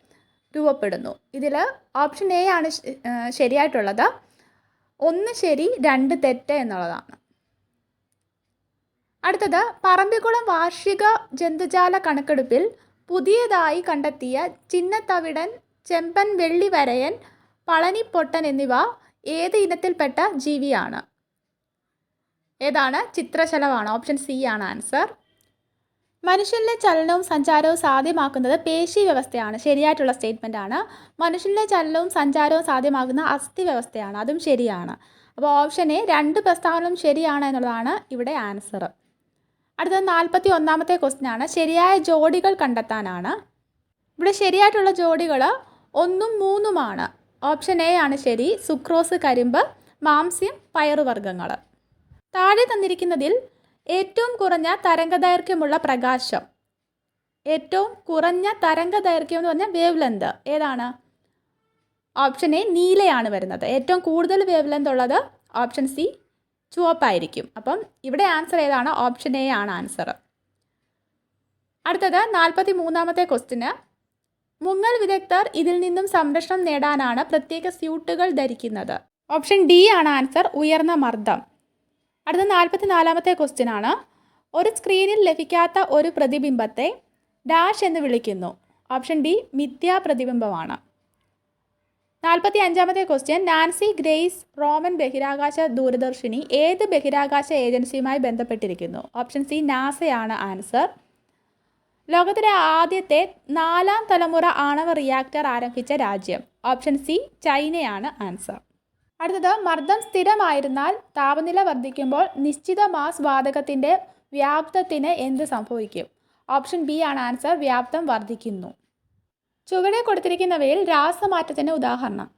രൂപപ്പെടുന്നു. ഇതിൽ ഓപ്ഷൻ എ ആണ് ശരിയായിട്ടുള്ളത്. 1 ശരി 2 തെറ്റ് എന്നുള്ളതാണ്. അടുത്തത്, പറമ്പിക്കുളം വാർഷിക ജന്തുജാല കണക്കെടുപ്പിൽ പുതിയതായി കണ്ടെത്തിയ ചിന്നത്തവിടൻ, ചെമ്പൻ വെള്ളി വരയൻ, പളനിപ്പൊട്ടൻ എന്നിവ ഏത് ഇനത്തിൽപ്പെട്ട ജീവിയാണ്? ഏതാണ്? ചിത്രശലഭമാണ്. ഓപ്ഷൻ സി ആണ് ആൻസർ. മനുഷ്യനിലെ ചലനവും സഞ്ചാരവും സാധ്യമാക്കുന്നത് പേശി വ്യവസ്ഥയാണ്. ശരിയായിട്ടുള്ള സ്റ്റേറ്റ്മെൻ്റ് ആണ്. മനുഷ്യനിലെ ചലനവും സഞ്ചാരവും സാധ്യമാക്കുന്ന അസ്ഥി വ്യവസ്ഥയാണ്. അതും ശരിയാണ്. അപ്പോൾ ഓപ്ഷൻ എ 2 പ്രസ്താവനകളും ശരിയാണ് എന്നുള്ളതാണ് ഇവിടെ ആൻസർ. അടുത്തത് 41ാമത്തെ ക്വസ്റ്റ്യൻ ആണ്. ശരിയായ ജോഡികൾ കണ്ടെത്താനാണ്. ഇവിടെ ശരിയായിട്ടുള്ള ജോഡികൾ 1ഉം 3ഉമാണ്. ഓപ്ഷൻ എ ആണ് ശരി. സുക്രോസ്, കരിമ്പ്, മാംസ്യം, പയറുവർഗ്ഗങ്ങൾ. താഴെ തന്നിരിക്കുന്നതിൽ ഏറ്റവും കുറഞ്ഞ തരംഗദൈർഘ്യമുള്ള പ്രകാശം, ഏറ്റവും കുറഞ്ഞ തരംഗദൈർഘ്യം എന്ന് പറഞ്ഞാൽ വേവ് ലെന്ത് ഏതാണ്? ഓപ്ഷൻ എ നീലയാണ് വരുന്നത്. ഏറ്റവും കൂടുതൽ വേവ് ലെന്ത് ഉള്ളത് ഓപ്ഷൻ സി ചുവപ്പായിരിക്കും. അപ്പം ഇവിടെ ആൻസർ ഏതാണ്? ഓപ്ഷൻ എ ആണ് ആൻസർ. അടുത്തത് 43ാമത്തെ ക്വസ്റ്റ്യന്, മുങ്ങൽ വിദഗ്ധർ ഇതിൽ നിന്നും സംരക്ഷണം നേടാനാണ് പ്രത്യേക സ്യൂട്ടുകൾ ധരിക്കുന്നത്. ഓപ്ഷൻ ഡി ആണ് ആൻസർ. ഉയർന്ന മർദ്ദം. അടുത്ത 44ാമത്തെ ക്വസ്റ്റ്യൻ ആണ്. ഒരു സ്ക്രീനിൽ ലഭിക്കാത്ത ഒരു പ്രതിബിംബത്തെ ഡാഷ് എന്ന് വിളിക്കുന്നു? ഓപ്ഷൻ ഡി മിഥ്യാപ്രതിബിംബമാണ്. 45-ാമത്തെ ക്വസ്റ്റ്യൻ. നാൻസി ഗ്രേസ് റോമൻ ബഹിരാകാശ ദൂരദർശിനി ഏത് ബഹിരാകാശ ഏജൻസിയുമായി ബന്ധപ്പെട്ടിരിക്കുന്നു? ഓപ്ഷൻ സി നാസയാണ് ആൻസർ. ലോകത്തിലെ ആദ്യത്തെ 4ാം തലമുറ ആണവ റിയാക്ടർ ആരംഭിച്ച രാജ്യം? ഓപ്ഷൻ സി ചൈനയാണ് ആൻസർ. അടുത്തത്, മർദ്ദം സ്ഥിരമായിരുന്നാൽ താപനില വർദ്ധിക്കുമ്പോൾ നിശ്ചിത മാസ് വാതകത്തിൻ്റെ വ്യാപ്തത്തിന് എന്ത് സംഭവിക്കും? ഓപ്ഷൻ ബി ആണ് ആൻസർ. വ്യാപ്തം വർദ്ധിക്കുന്നു. ചുവടെ കൊടുത്തിരിക്കുന്നവയിൽ രാസമാറ്റത്തിന് ഉദാഹരണം?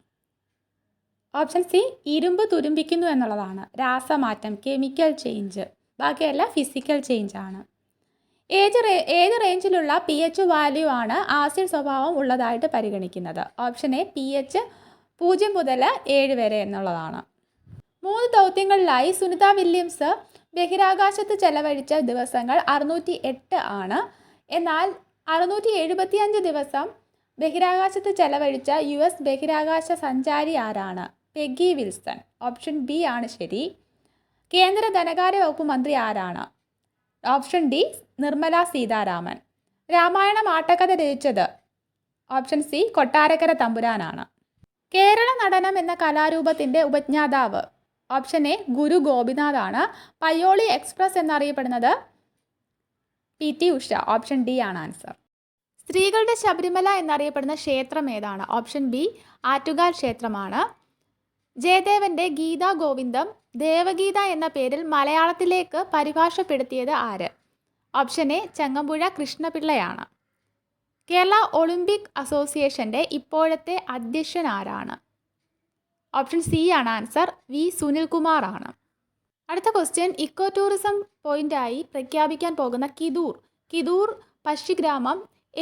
ഓപ്ഷൻ സി ഇരുമ്പ് തുരുമ്പിക്കുന്നു എന്നുള്ളതാണ് രാസമാറ്റം, കെമിക്കൽ ചേഞ്ച്. ബാക്കിയെല്ലാം ഫിസിക്കൽ ചേഞ്ച് ആണ്. ഏത് റേഞ്ചിലുള്ള pH വാല്യൂ ആണ് ആസിഡ് സ്വഭാവം ഉള്ളതായിട്ട് പരിഗണിക്കുന്നത്? ഓപ്ഷൻ എ pH 0 മുതൽ 7 വരെ എന്നുള്ളതാണ്. 3 ദൗത്യങ്ങളിലായി സുനിത വില്യംസ് ബഹിരാകാശത്ത് ചെലവഴിച്ച ദിവസങ്ങൾ 608 ആണ്. എന്നാൽ 675 ദിവസം ബഹിരാകാശത്ത് ചെലവഴിച്ച US ബഹിരാകാശ സഞ്ചാരി ആരാണ്? Peggy Wilson. ഓപ്ഷൻ ബി ആണ് ശരി. കേന്ദ്ര ധനകാര്യ വകുപ്പ് മന്ത്രി ആരാണ്? Option D Nirmala Sitharaman. രാമായണം ആട്ടക്കഥ രചിച്ചത്? ഓപ്ഷൻ സി കൊട്ടാരക്കര തമ്പുരാനാണ്. കേരള നടനം എന്ന കലാരൂപത്തിൻ്റെ ഉപജ്ഞാതാവ്? ഓപ്ഷൻ എ ഗുരു ഗോപിനാഥാണ്. പയ്യോളി എക്സ്പ്രസ് എന്നറിയപ്പെടുന്നത്? PT ഉഷ. ഓപ്ഷൻ ഡി ആണ് ആൻസർ. സ്ത്രീകളുടെ ശബരിമല എന്നറിയപ്പെടുന്ന ക്ഷേത്രം ഏതാണ്? ഓപ്ഷൻ ബി ആറ്റുകാൽ ക്ഷേത്രമാണ്. ജയദേവൻ്റെ ഗീതാ ഗോവിന്ദം ദേവഗീത എന്ന പേരിൽ മലയാളത്തിലേക്ക് പരിഭാഷപ്പെടുത്തിയത് ആര്? ഓപ്ഷൻ എ ചങ്ങമ്പുഴ കൃഷ്ണപിള്ളയാണ്. കേരള ഒളിമ്പിക് അസോസിയേഷൻ്റെ ഇപ്പോഴത്തെ അധ്യക്ഷൻ ആരാണ്? ഓപ്ഷൻ സി ആണ് ആൻസർ. വി സുനിൽകുമാർ ആണ്. അടുത്ത ക്വസ്റ്റ്യൻ. ഇക്കോ ടൂറിസം പോയിന്റായി പ്രഖ്യാപിക്കാൻ പോകുന്ന കിദൂർ പക്ഷിഗ്രാമം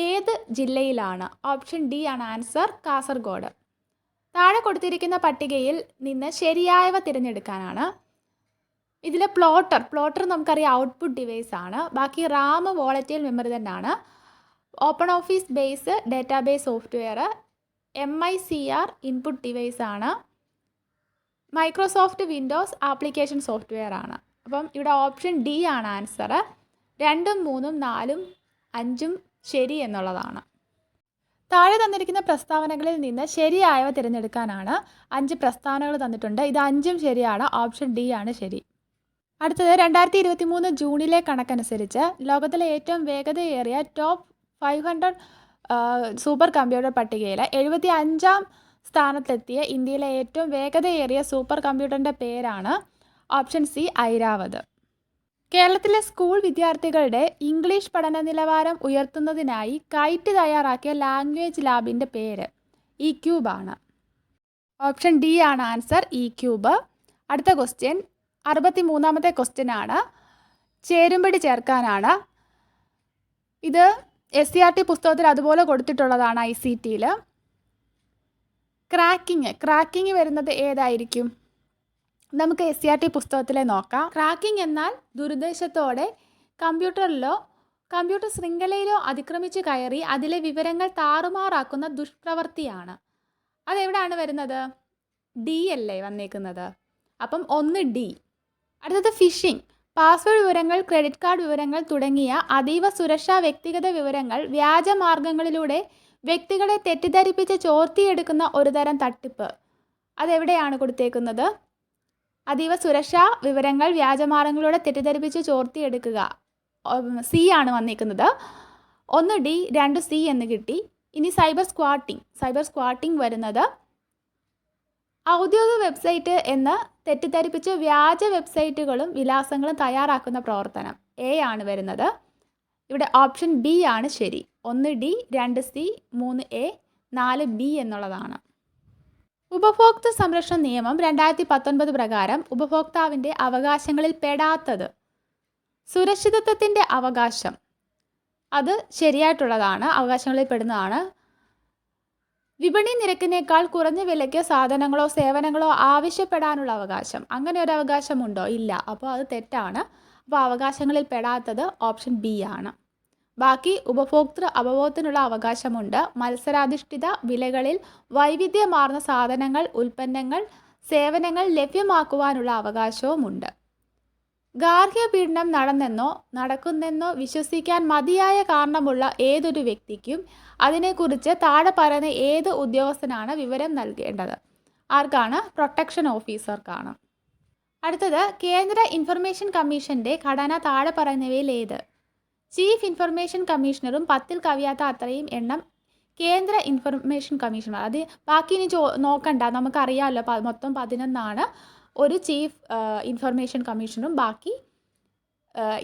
ഏത് ജില്ലയിലാണ്? ഓപ്ഷൻ ഡി ആണ് ആൻസർ. കാസർഗോഡ്. താഴെ കൊടുത്തിരിക്കുന്ന പട്ടികയിൽ നിന്ന് ശരിയായവ തിരഞ്ഞെടുക്കാനാണ്. ഇതിൽ പ്ലോട്ടർ നമുക്കറിയാം ഔട്ട്പുട്ട് ഡിവൈസ് ആണ്. ബാക്കി റാം വോളറ്റൈൽ മെമ്മറി തന്നെയാണ്. Open office base database software. MICR input device ആണ്. മൈക്രോസോഫ്റ്റ് വിൻഡോസ് ആപ്ലിക്കേഷൻ സോഫ്റ്റ്വെയർ ആണ്. അപ്പം ഇവിടെ ഓപ്ഷൻ ഡി ആണ് ആൻസർ. 2, 3, 4, 5 ശരി എന്നുള്ളതാണ്. താഴെ തന്നിരിക്കുന്ന പ്രസ്താവനകളിൽ നിന്ന് ശരിയായവ തിരഞ്ഞെടുക്കാനാണ്. 5 പ്രസ്താവനകൾ തന്നിട്ടുണ്ട്. ഇത് 5ഉം ശരിയാണ്. ഓപ്ഷൻ ഡി ആണ് ശരി. അടുത്തത് 2023 ജൂണിലെ കണക്കനുസരിച്ച് ലോകത്തിലെ ഏറ്റവും വേഗതയേറിയ ടോപ്പ് 500 സൂപ്പർ കമ്പ്യൂട്ടർ പട്ടികയിൽ 75ാം സ്ഥാനത്തെത്തിയ ഇന്ത്യയിലെ ഏറ്റവും വേഗതയേറിയ സൂപ്പർ കമ്പ്യൂട്ടറിൻ്റെ പേരാണ്? Option C Airavat. കേരളത്തിലെ സ്കൂൾ വിദ്യാർത്ഥികളുടെ ഇംഗ്ലീഷ് പഠന നിലവാരം ഉയർത്തുന്നതിനായി കൈറ്റ് തയ്യാറാക്കിയ ലാംഗ്വേജ് ലാബിൻ്റെ പേര്? ഇക്യൂബ് ആണ്. ഓപ്ഷൻ ഡി ആണ് ആൻസർ. ഇക്യൂബ്. അടുത്ത ക്വസ്റ്റ്യൻ 63ാമത്തെ ക്വസ്റ്റ്യൻ ആണ്. ചേരുംപടി ചേർക്കാനാണ്. ഇത് SCERT പുസ്തകത്തിൽ അതുപോലെ കൊടുത്തിട്ടുള്ളതാണ്. ICTയിൽ ക്രാക്കിംഗ് വരുന്നത് ഏതായിരിക്കും? നമുക്ക് SCERT പുസ്തകത്തിലെ നോക്കാം. ക്രാക്കിംഗ് എന്നാൽ ദുരുദ്ദേശത്തോടെ കമ്പ്യൂട്ടർ ശൃംഖലയിലോ അതിക്രമിച്ച് കയറി അതിലെ വിവരങ്ങൾ താറുമാറാക്കുന്ന ദുഷ്പ്രവൃത്തിയാണ്. അതെവിടെയാണ് വരുന്നത്? ഡി അല്ലേ വന്നേക്കുന്നത്? അപ്പം 1 ഡി. അടുത്തത് ഫിഷിംഗ്. പാസ്വേഡ് വിവരങ്ങൾ, ക്രെഡിറ്റ് കാർഡ് വിവരങ്ങൾ തുടങ്ങിയ അതീവ സുരക്ഷാ വ്യക്തിഗത വിവരങ്ങൾ വ്യാജമാർഗങ്ങളിലൂടെ വ്യക്തികളെ തെറ്റിദ്ധരിപ്പിച്ച് ചോർത്തിയെടുക്കുന്ന ഒരു തരം തട്ടിപ്പ്. അതെവിടെയാണ് കൊടുത്തേക്കുന്നത്? അതീവ സുരക്ഷാ വിവരങ്ങൾ വ്യാജമാർഗങ്ങളിലൂടെ തെറ്റിദ്ധരിപ്പിച്ച് ചോർത്തിയെടുക്കുക. സി ആണ് വന്നിരിക്കുന്നത്. 1 ഡി 2 സി എന്ന് കിട്ടി. ഇനി സൈബർ സ്ക്വാട്ടിംഗ് വരുന്നത് ഔദ്യോഗിക വെബ്സൈറ്റ് എന്ന് തെറ്റിദ്ധരിപ്പിച്ച് വ്യാജ വെബ്സൈറ്റുകളും വിലാസങ്ങളും തയ്യാറാക്കുന്ന പ്രവർത്തനം. എ ആണ് വരുന്നത്. ഇവിടെ ഓപ്ഷൻ ബി ആണ് ശരി. 1 ഡി 2 സി 3 എ 4 ബി എന്നുള്ളതാണ്. ഉപഭോക്തൃ സംരക്ഷണ നിയമം 2019 പ്രകാരം ഉപഭോക്താവിൻ്റെ അവകാശങ്ങളിൽ പെടാത്തത്? സുരക്ഷിതത്വത്തിൻ്റെ അവകാശം. അത് ശരിയായിട്ടുള്ളതാണ്. അവകാശങ്ങളിൽ പെടുന്നതാണ്. വിപണി നിരക്കിനേക്കാൾ കുറഞ്ഞ വിലയ്ക്ക് സാധനങ്ങളോ സേവനങ്ങളോ ആവശ്യപ്പെടാനുള്ള അവകാശം. അങ്ങനെ ഒരു അവകാശമുണ്ടോ? ഇല്ല. അപ്പോൾ അത് തെറ്റാണ്. അപ്പോൾ അവകാശങ്ങളിൽ പെടാത്തത് ഓപ്ഷൻ ബി ആണ്. ബാക്കി ഉപഭോക്തൃ അവബോധത്തിനുള്ള അവകാശമുണ്ട്. മത്സരാധിഷ്ഠിത വിലകളിൽ വൈവിധ്യമാർന്ന സാധനങ്ങൾ, ഉൽപ്പന്നങ്ങൾ, സേവനങ്ങൾ ലഭ്യമാക്കുവാനുള്ള അവകാശവുമുണ്ട്. ഗാർഹിക പീഡനം നടന്നെന്നോ നടക്കുന്നെന്നോ വിശ്വസിക്കാൻ മതിയായ കാരണമുള്ള ഏതൊരു വ്യക്തിക്കും അതിനെക്കുറിച്ച് താഴെ പറയുന്ന ഏത് ഉദ്യോഗസ്ഥനാണ് വിവരം നൽകേണ്ടത്? ആർക്കാണ്? പ്രൊട്ടക്ഷൻ ഓഫീസർക്കാണ്. അടുത്തത്, കേന്ദ്ര ഇൻഫർമേഷൻ കമ്മീഷന്റെ ഘടന താഴെ പറയുന്നവയിൽ ഏത്? ചീഫ് ഇൻഫർമേഷൻ കമ്മീഷണറും 10ൽ കവിയാത്ത അത്രയും എണ്ണം കേന്ദ്ര ഇൻഫർമേഷൻ കമ്മീഷണർ. അത് ബാക്കി ഇനി നോക്കണ്ട, നമുക്കറിയാമല്ലോ മൊത്തം 11 ഒരു ചീഫ് ഇൻഫർമേഷൻ കമ്മീഷണറും ബാക്കി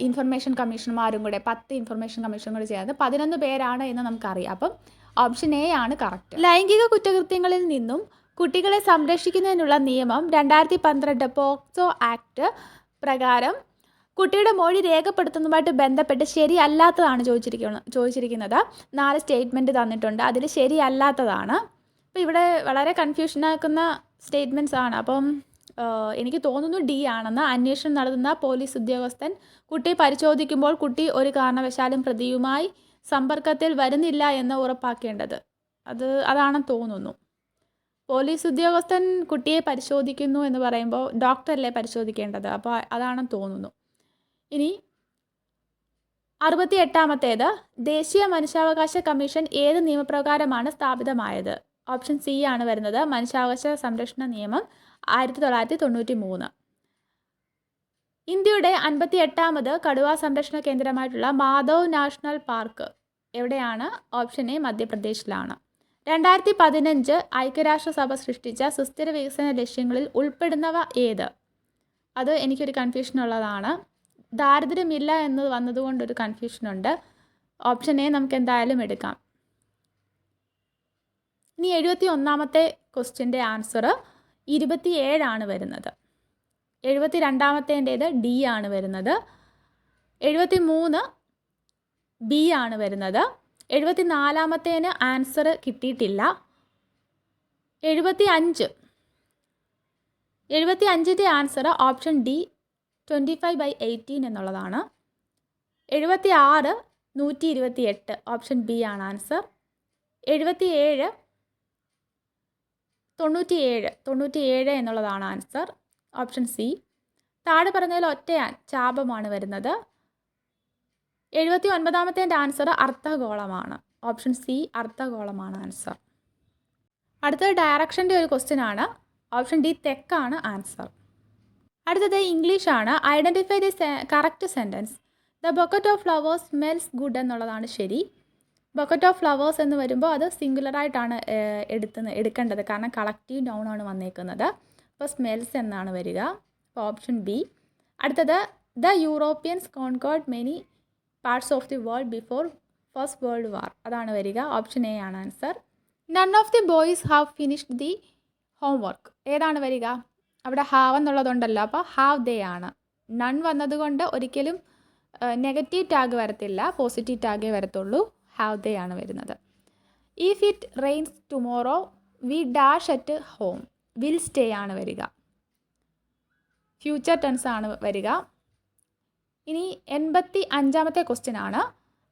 ഇൻഫർമേഷൻ കമ്മീഷണർമാരും കൂടെ 10 ഇൻഫർമേഷൻ കമ്മീഷണറും കൂടെ ചേർന്ന് 11 പേരാണ് എന്ന് നമുക്കറിയാം. അപ്പം ഓപ്ഷൻ എ ആണ് കറക്റ്റ്. ലൈംഗിക കുറ്റകൃത്യങ്ങളിൽ നിന്നും കുട്ടികളെ സംരക്ഷിക്കുന്നതിനുള്ള നിയമം 2012 പോക്സോ ആക്ട് പ്രകാരം കുട്ടിയുടെ മൊഴി രേഖപ്പെടുത്തുന്നതുമായിട്ട് ബന്ധപ്പെട്ട് ശരിയല്ലാത്തതാണ് ചോദിച്ചിരിക്കുന്നത്. 4 സ്റ്റേറ്റ്മെൻറ്റ് തന്നിട്ടുണ്ട്, അതിൽ ശരിയല്ലാത്തതാണ്. അപ്പോൾ ഇവിടെ വളരെ കൺഫ്യൂഷനാക്കുന്ന സ്റ്റേറ്റ്മെൻറ്റ്സ് ആണ്. അപ്പം എനിക്ക് തോന്നുന്നു ഡി ആണെന്ന്. അന്വേഷണം നടത്തുന്ന പോലീസ് ഉദ്യോഗസ്ഥൻ കുട്ടിയെ പരിശോധിക്കുമ്പോൾ കുട്ടി ഒരു കാരണവശാലും പ്രതിയുമായി സമ്പർക്കത്തിൽ വരുന്നില്ല എന്ന് ഉറപ്പാക്കേണ്ടത്. അതാണെന്ന് തോന്നുന്നു. പോലീസ് ഉദ്യോഗസ്ഥൻ കുട്ടിയെ പരിശോധിക്കുന്നു എന്ന് പറയുമ്പോൾ ഡോക്ടറല്ലേ പരിശോധിക്കേണ്ടത്, അപ്പോൾ അതാണെന്ന് തോന്നുന്നു. ഇനി 68ാമത്തേത്, ദേശീയ മനുഷ്യാവകാശ കമ്മീഷൻ ഏത് നിയമപ്രകാരമാണ് സ്ഥാപിതമായത്? ഓപ്ഷൻ സി ആണ് വരുന്നത്. മനുഷ്യാവകാശ സംരക്ഷണ നിയമം 1993. ഇന്ത്യയുടെ 58ാമത് കടുവാ സംരക്ഷണ കേന്ദ്രമായിട്ടുള്ള മാധവ് നാഷണൽ പാർക്ക് എവിടെയാണ്? ഓപ്ഷൻ എ മധ്യപ്രദേശിലാണ്. 2015 ഐക്യരാഷ്ട്രസഭ സൃഷ്ടിച്ച സുസ്ഥിര വികസന ലക്ഷ്യങ്ങളിൽ ഉൾപ്പെടുന്നവ ഏത്? അത് എനിക്കൊരു കൺഫ്യൂഷനുള്ളതാണ്. ദാരിദ്ര്യമില്ല എന്ന് വന്നതുകൊണ്ടൊരു കൺഫ്യൂഷനുണ്ട്. ഓപ്ഷൻ എ നമുക്ക് എന്തായാലും എടുക്കാം. ഇനി 71ാമത്തെ ക്വസ്റ്റ്യൻ്റെ ആൻസർ 27 ആണ് വരുന്നത്. 72ാമത്തേൻ്റേത് ഡി ആണ് വരുന്നത്. 73 ബി ആണ് വരുന്നത്. 74ാമത്തേന് ആൻസർ കിട്ടിയിട്ടില്ല. 75ൻ്റെ ആൻസർ ഓപ്ഷൻ ഡി 25/18 എന്നുള്ളതാണ്. 76 128 ഓപ്ഷൻ ബി ആണ് ആൻസർ. 77 97 എന്നുള്ളതാണ് ആൻസർ. Option C. താഴെ പറഞ്ഞതിൽ ഒറ്റയാൻ ചാപമാണ് വരുന്നത്. 79ാമത്തേൻ്റെ ആൻസർ അർദ്ധഗോളമാണ്. ഓപ്ഷൻ സി അർദ്ധഗോളമാണ് ആൻസർ. അടുത്തത് ഡയറക്ഷൻ്റെ ഒരു ക്വസ്റ്റ്യൻ ആണ്. ഓപ്ഷൻ ഡി തെക്കാണ് ആൻസർ. അടുത്തത് ഇംഗ്ലീഷാണ്. Identify the correct sentence. The bouquet of flowers smells good എന്നുള്ളതാണ് ശരി. ബൊക്കറ്റ് ഓഫ് ഫ്ലവേഴ്സ് എന്ന് വരുമ്പോൾ അത് സിംഗുലറായിട്ടാണ് എടുക്കേണ്ടത്, കാരണം കളക്റ്റീവ് നൗൺ ആണ് വന്നേക്കുന്നത്. അപ്പോൾ സ്മെൽസ് എന്നാണ് വരിക. അപ്പോൾ ഓപ്ഷൻ ബി. അടുത്തത്, the Europeans concord many parts of the world before first world war, അതാണ് വരിക. ഓപ്ഷൻ എ ആണ് answer. None of the boys have finished the homework, ഏതാണ് വരിക? അവിടെ ഹാവ് എന്നുള്ളതുണ്ടല്ലോ, അപ്പോൾ ഹാവ് ദേ ആണ്. നൺ വന്നതുകൊണ്ട് ഒരിക്കലും നെഗറ്റീവ് ടാഗ് വരത്തില്ല, പോസിറ്റീവ് ടാഗേ വരത്തുള്ളൂ. ഹാവ് ദേ ആണ് വരുന്നത്. If it rains tomorrow we dash at home, will stay ആണ് വരിക. ഫ്യൂച്ചർ ടെൻസ് ആണ് വരിക. ഇനി 85ാമത്തെ ക്വസ്റ്റ്യൻ ആണ്.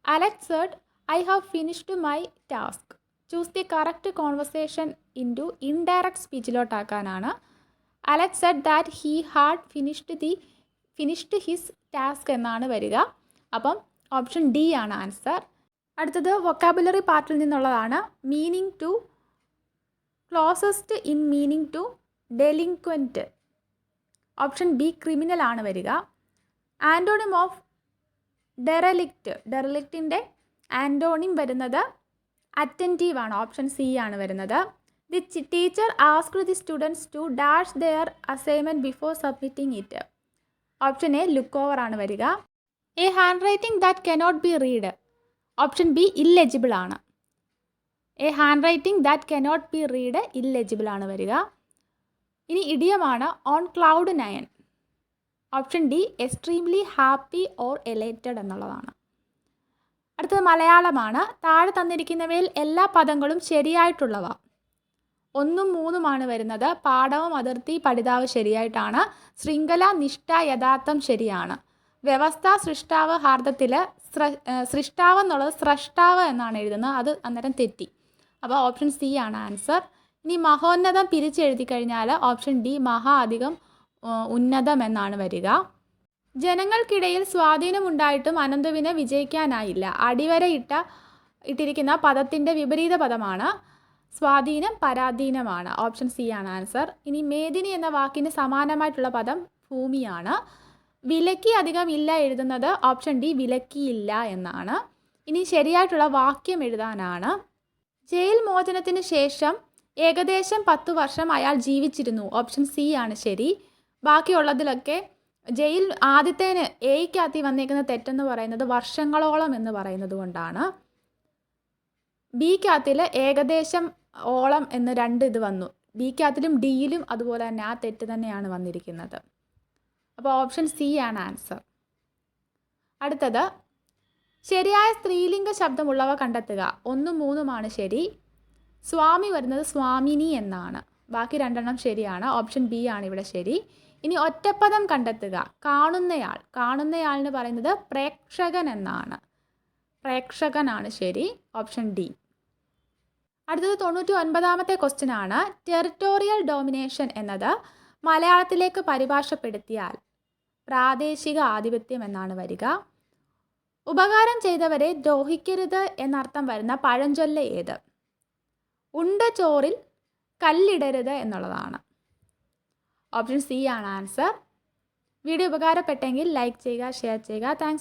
Alex said I have finished my task. Choose the correct conversation into indirect സ്പീച്ചിലോട്ടാക്കാനാണ്. Alex said that he had finished his task എന്നാണ് വരിക. അപ്പം ഓപ്ഷൻ ഡി ആണ് ആൻസർ. അടുത്തത് വൊക്കാബുലറി പാർട്ടിൽ നിന്നുള്ളതാണ്. Meaning to, closest in meaning to, delinquent. Option B criminal ആണ് വരിക. ആൻറ്റോണിം ഓഫ് ഡെറലിക്റ്റ്, ഡെറലിക്റ്റിൻ്റെ ആൻറ്റോണിം വരുന്നത് അറ്റൻറ്റീവ് ആണ്. ഓപ്ഷൻ സി ആണ് വരുന്നത്. The teacher asked the students to dash their assignment before submitting it. Option A look over ആണ് വരിക. A handwriting that cannot be read. Option B illegible ആണ്. A handwriting that cannot be read illegible ആണ് വരിക. ഇനി ഇഡിയമാണ്. On cloud 9. Option D extremely happy or എലേറ്റഡ് എന്നുള്ളതാണ്. അടുത്തത് മലയാളമാണ്. താഴെ തന്നിരിക്കുന്നവയിൽ എല്ലാ പദങ്ങളും ശരിയായിട്ടുള്ളവ. 1ഉം 3ഉമാണ് വരുന്നത്. പാഠവും അതിർത്തി പഠിതാവ് ശരിയായിട്ടാണ്. ശൃംഖല നിഷ്ഠ യഥാർത്ഥം ശരിയാണ്. വ്യവസ്ഥ സൃഷ്ടാവ് ഹാർദത്തിൽ സൃഷ്ടാവ് എന്നുള്ളത് സ്രഷ്ടാവ് എന്നാണ് എഴുതുന്നത്, അത് അന്നേരം തെറ്റി. അപ്പോൾ ഓപ്ഷൻ സി ആണ് ആൻസർ. ഇനി മഹോന്നതം പിരിച്ചെഴുതി കഴിഞ്ഞാൽ ഓപ്ഷൻ ഡി മഹാ അധികം ഉന്നതം എന്നാണ് വരിക. ജനങ്ങൾക്കിടയിൽ സ്വാധീനമുണ്ടായിട്ടും അനന്തുവിന് വിജയിക്കാനായില്ല. ഇട്ടിരിക്കുന്ന പദത്തിൻ്റെ വിപരീത പദമാണ് സ്വാധീനം, പരാധീനമാണ്. ഓപ്ഷൻ സി ആണ് ആൻസർ. ഇനി മേദിനി എന്ന വാക്കിന് സമാനമായിട്ടുള്ള പദം ഭൂമിയാണ്. വിലക്കി അധികം ഇല്ല എഴുതുന്നത് ഓപ്ഷൻ ഡി വിലക്കിയില്ല എന്നാണ്. ഇനി ശരിയായിട്ടുള്ള വാക്യം എഴുതാനാണ്. ജയിൽ മോചനത്തിന് ശേഷം ഏകദേശം 10 വർഷം അയാൾ ജീവിച്ചിരുന്നു. ഓപ്ഷൻ സി ആണ് ശരി. ബാക്കിയുള്ളതിലൊക്കെ ജയിൽ ആദ്യത്തേന് എയ്ക്കകത്ത് വന്നേക്കുന്ന തെറ്റെന്ന് പറയുന്നത് വർഷങ്ങളോളം എന്ന് പറയുന്നത് കൊണ്ടാണ്. ബിക്കകത്തിൽ ഏകദേശം ഓളം എന്ന് 2 ഇത് വന്നു. ബിക്കകത്തിലും ഡിയിലും അതുപോലെ തന്നെ ആ തെറ്റ് തന്നെയാണ് വന്നിരിക്കുന്നത്. അപ്പോൾ ഓപ്ഷൻ സി ആണ് ആൻസർ. അടുത്തത് ശരിയായ സ്ത്രീലിംഗ ശബ്ദമുള്ളവ കണ്ടെത്തുക. 1, 3 ശരി. സ്വാമി വരുന്നത് സ്വാമിനി എന്നാണ്. ബാക്കി 2 ശരിയാണ്. ഓപ്ഷൻ ബി ആണ് ഇവിടെ ശരി. ഇനി ഒറ്റപ്പദം കണ്ടെത്തുക. കാണുന്നയാൾ. കാണുന്നയാളിന് പറയുന്നത് പ്രേക്ഷകൻ എന്നാണ്. പ്രേക്ഷകനാണ് ശരി. Option D. അടുത്തത് 99ാമത്തെ ക്വസ്റ്റ്യൻ ആണ്. ടെറിട്ടോറിയൽ ഡോമിനേഷൻ എന്നത് മലയാളത്തിലേക്ക് പരിഭാഷപ്പെടുത്തിയാൽ പ്രാദേശിക ആധിപത്യം എന്നാണ് വരിക. ഉപകാരം ചെയ്തവരെ ദ്രോഹിക്കരുത് എന്നർത്ഥം വരുന്ന പഴഞ്ചൊല്ല് ഏത്? ഉണ്ട ചോറിൽ കല്ലിടരുത് എന്നുള്ളതാണ്. ഓപ്ഷൻ സി ആണ് ആൻസർ. വീഡിയോ ഉപകാരപ്പെട്ടെങ്കിൽ ലൈക്ക് ചെയ്യുക, ഷെയർ ചെയ്യുക. താങ്ക്സ്.